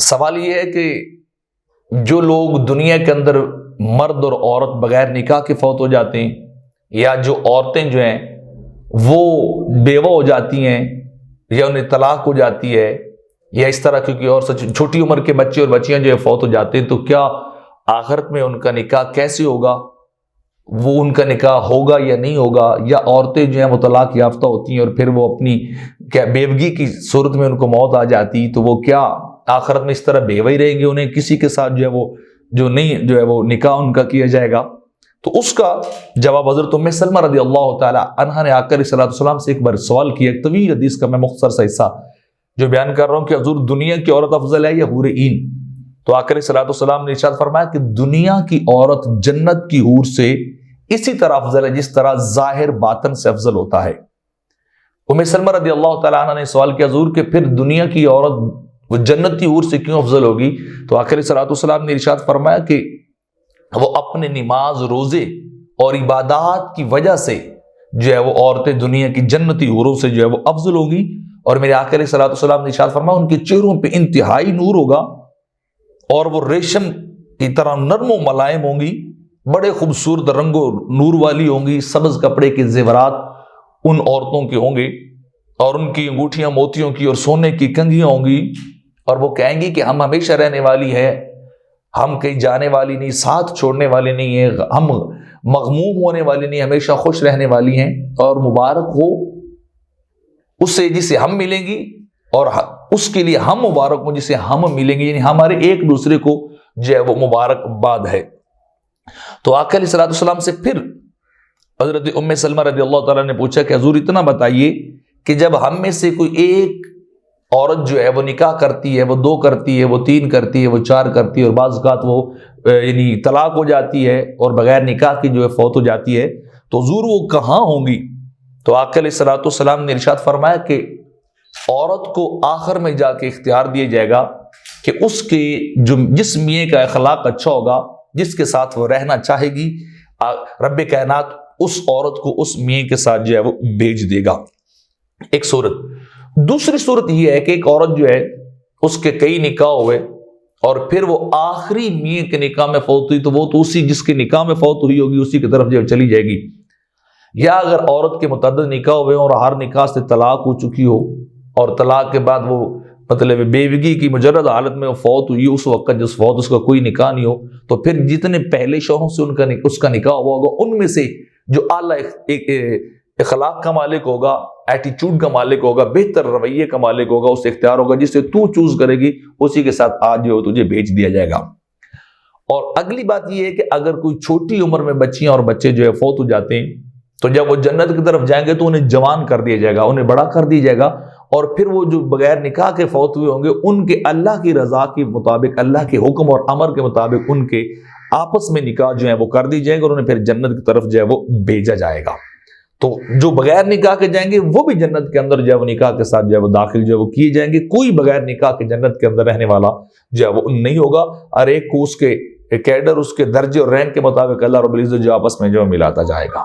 سوال یہ ہے کہ جو لوگ دنیا کے اندر مرد اور عورت بغیر نکاح کے فوت ہو جاتے ہیں، یا جو عورتیں جو ہیں وہ بیوہ ہو جاتی ہیں یا انہیں طلاق ہو جاتی ہے، یا اس طرح کیونکہ اور چھوٹی عمر کے بچے اور بچیاں جو ہے فوت ہو جاتے ہیں، تو کیا آخرت میں ان کا نکاح کیسے ہوگا؟ وہ ان کا نکاح ہوگا یا نہیں ہوگا؟ یا عورتیں جو ہیں وہ طلاق یافتہ ہوتی ہیں اور پھر وہ اپنی کیا بیوگی کی صورت میں ان کو موت آ جاتی، تو وہ کیا آخرت میں اس طرح بیوہ ہی رہیں گے؟ انہیں کسی کے ساتھ جو ہے وہ جو نہیں جو ہے وہ نکاح ان کا کیا جائے گا؟ تو اس کا جواب حضرت ام سلمہ رضی اللہ تعالی عنہا نے آ کر صلی اللہ علیہ وسلم سے ایک بار سوال کیا، ایک طویل حدیث کا میں مختصر سا حصہ جو بیان کر رہا ہوں کہ حضور دنیا کی عورت افضل ہے یا حور عین؟ تو آ کر صلی اللہ علیہ وسلم نے ارشاد فرمایا کہ دنیا کی عورت جنت کی حور سے اسی طرح افضل ہے جس طرح ظاہر باطن سے افضل ہوتا ہے۔ ام سلمہ رضی اللہ تعالی عنہ نے سوال کیا حضور کہ پھر دنیا کی عورت وہ جنتی حور سے کیوں افضل ہوگی؟ تو آخر صلی اللہ علیہ وسلم نے ارشاد فرمایا کہ وہ اپنے نماز، روزے اور عبادات کی وجہ سے جو ہے وہ عورتیں دنیا کی جنتی حوروں سے جو ہے وہ افضل ہوگی، اور میرے آخر صلی اللہ علیہ وسلم نے ارشاد فرمایا ان کے چہروں پہ انتہائی نور ہوگا اور وہ ریشم کی طرح نرم و ملائم ہوں گی، بڑے خوبصورت رنگ و نور والی ہوں گی، سبز کپڑے کے زیورات ان عورتوں کے ہوں گے، اور ان کی انگوٹھیاں موتیوں کی اور سونے کی کنگھیاں ہوں گی، اور وہ کہیں گی کہ ہم ہمیشہ رہنے والی ہے، ہم کہیں جانے والی نہیں، ساتھ چھوڑنے والی نہیں ہے، ہم مغموم ہونے والی نہیں، ہمیشہ خوش رہنے والی ہیں، اور مبارک ہو اسے جسے ہم ملیں گی اور اس کے لیے ہم مبارک ہوں جسے ہم ملیں گے، یعنی ہمارے ایک دوسرے کو جو ہے وہ مبارکباد ہے۔ تو آقا علیہ الصلوۃ والسلام سے پھر حضرت ام سلمہ رضی اللہ تعالیٰ نے پوچھا کہ حضور اتنا بتائیے کہ جب ہم میں سے کوئی ایک عورت جو ہے وہ نکاح کرتی ہے، وہ 2 کرتی ہے، وہ 3 کرتی ہے، وہ 4 کرتی ہے، اور بعض اوقات وہ یعنی طلاق ہو جاتی ہے اور بغیر نکاح کی جو ہے فوت ہو جاتی ہے، تو حضور وہ کہاں ہوں گی؟ تو آقا علیہ الصلوۃ والسلام نے ارشاد فرمایا کہ عورت کو آخر میں جا کے اختیار دیا جائے گا کہ اس کے جس میاں کا اخلاق اچھا ہوگا، جس کے ساتھ وہ رہنا چاہے گی، رب کائنات اس عورت کو اس میاں کے ساتھ جو ہے وہ بھیج دے گا۔ ایک صورت۔ دوسری صورت یہ ہے کہ ایک عورت جو ہے اس کے کئی نکاح ہوئے اور پھر وہ آخری میاں کے نکاح میں فوت ہوئی، تو وہ تو اسی جس کے نکاح میں فوت ہوئی ہوگی اسی کی طرف جو چلی جائے گی۔ یا اگر عورت کے متعدد نکاح ہوئے اور ہر نکاح سے طلاق ہو چکی ہو اور طلاق کے بعد وہ مطلب بیوگی کی مجرد حالت میں وہ فوت ہوئی، اس وقت جس فوت اس کا کوئی نکاح نہیں ہو، تو پھر جتنے پہلے شوہروں سے اس کا نکاح ہوا ہوگا ان میں سے جو اعلیٰ اخلاق کا مالک ہوگا، ایٹیچیوڈ کا مالک ہوگا، بہتر رویے کا مالک ہوگا، اسے اختیار ہوگا، جسے تو چوز کرے گی اسی کے ساتھ آج جو تجھے بھیج دیا جائے گا۔ اور اگلی بات یہ ہے کہ اگر کوئی چھوٹی عمر میں بچیاں اور بچے جو ہے فوت ہو جاتے ہیں تو جب وہ جنت کی طرف جائیں گے تو انہیں جوان کر دیا جائے گا، انہیں بڑا کر دیا جائے گا، اور پھر وہ جو بغیر نکاح کے فوت ہوئے ہوں گے ان کے اللہ کی رضا کے مطابق، اللہ کے حکم اور امر کے مطابق ان کے آپس میں نکاح جو ہے وہ کر دی جائے گا، اور انہیں پھر جنت کی طرف جو ہے وہ بھیجا جائے گا۔ تو جو بغیر نکاح کے جائیں گے وہ بھی جنت کے اندر جو ہے وہ نکاح کے ساتھ جو ہے وہ داخل جو ہے وہ کیے جائیں گے۔ کوئی بغیر نکاح کے جنت کے اندر رہنے والا جو ہے وہ نہیں ہوگا، اور ایک کو اس کے کیڈر، اس کے درجے اور رینک کے مطابق اللہ رب العزت جو آپس میں جو ملاتا جائے گا۔